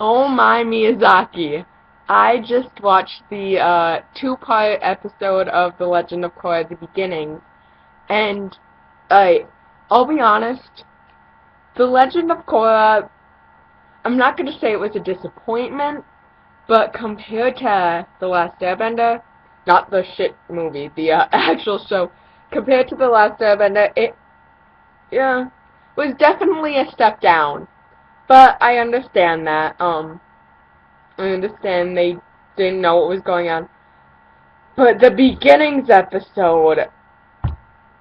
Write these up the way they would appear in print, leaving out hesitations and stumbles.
Oh my Miyazaki. I just watched the two-part episode of The Legend of Korra, The Beginnings, and I, I'll be honest, The Legend of Korra, I'm not going to say it was a disappointment, but compared to The Last Airbender, not the shit movie, the actual show, compared to The Last Airbender, it, yeah, was definitely a step down. But I understand that, I understand they didn't know what was going on. But the beginnings episode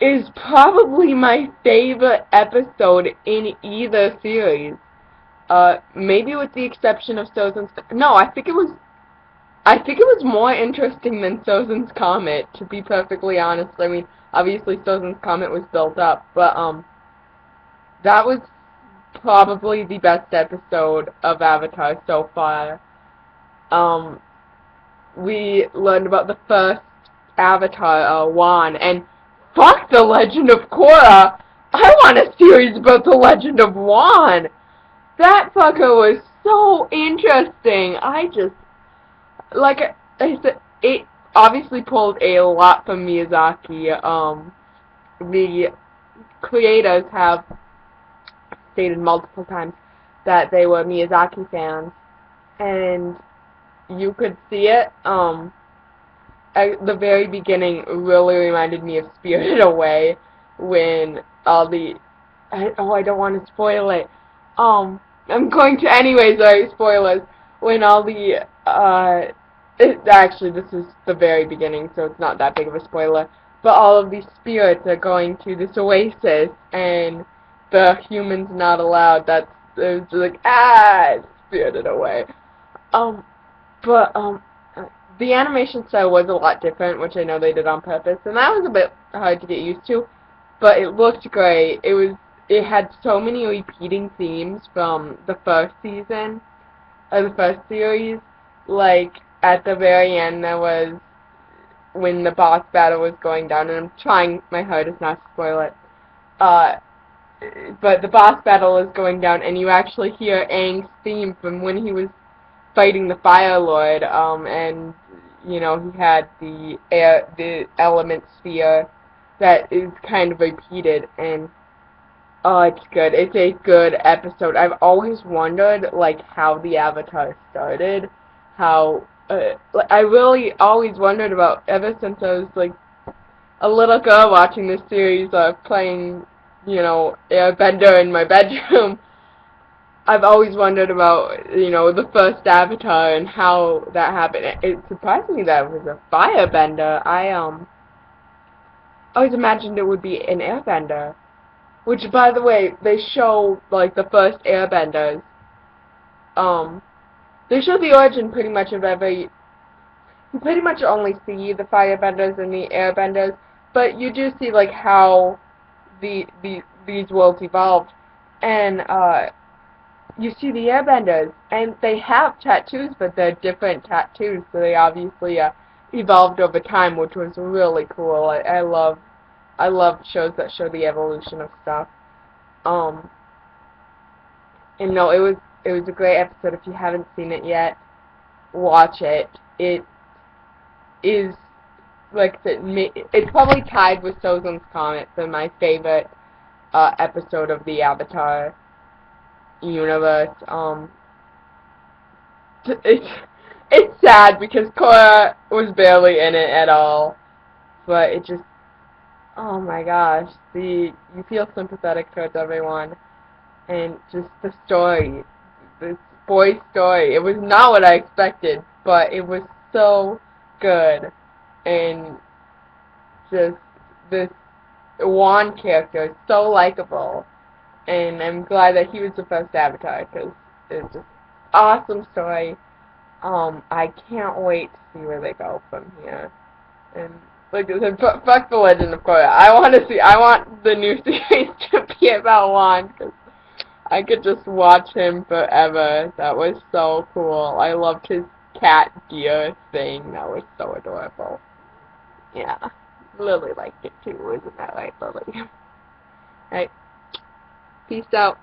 is probably my favorite episode in either series. Maybe with the exception of Sozin's. No, I think it was. I think it was more interesting than Sozin's Comet. To be perfectly honest, I mean, obviously Sozin's Comet was built up, but that was probably the best episode of Avatar so far. Um, we learned about the first Avatar, Wan, and fuck The Legend of Korra! I want a series about The Legend of Wan! That fucker was so interesting! Like I said, it obviously pulled a lot from Miyazaki. The creators have stated multiple times that they were Miyazaki fans, and you could see it. At the very beginning really reminded me of Spirited Away when all the I don't want to spoil it. I'm going to anyways. Sorry, spoilers. When all the actually this is the very beginning, so it's not that big of a spoiler. But all of these spirits are going to this oasis, and the humans not allowed. That's it's like Spirited Away. Um, but the animation style was a lot different, which I know they did on purpose, and that was a bit hard to get used to. But it looked great. It had so many repeating themes from the first season of the first series. Like at the very end, there was when the boss battle was going down, and I'm trying my hardest not to spoil it. Uh, but the boss battle is going down, and you actually hear Aang's theme from when he was fighting the Fire Lord, and you know he had the element sphere that is kind of repeated, and oh, it's good. It's a good episode. I've always wondered like how the Avatar started, how I really always wondered about ever since I was like a little girl watching this series, playing Airbender in my bedroom. I've always wondered about, the first Avatar and how that happened. It surprised me that it was a firebender. I always imagined it would be an airbender. Which, by the way, they show, like, the first airbenders. Um, they show the origin pretty much of every... You pretty much only see the firebenders and the airbenders, but you do see, like, how these worlds evolved. And, you see the airbenders, and they have tattoos, but they're different tattoos, so they obviously evolved over time, which was really cool. I love shows that show the evolution of stuff. Um, and no, it was a great episode. If you haven't seen it yet, watch it. It is like it's probably tied with Sozin's Comet for my favorite episode of the Avatar universe. It's it's sad because Korra was barely in it at all, but it just oh my gosh, you feel sympathetic towards everyone, and just the story, this boy's story. It was not what I expected, but it was so good, and just this Juan character is so likable, and I'm glad that he was the first Avatar because it's just awesome story. I can't wait to see where they go from here. And like I said, fuck the Legend of Korra. I want the new series to be about Juan because I could just watch him forever. That was so cool. I loved his cat gear thing. That was so adorable. Yeah, Lily liked it too, isn't that right, Lily? Alright, peace out.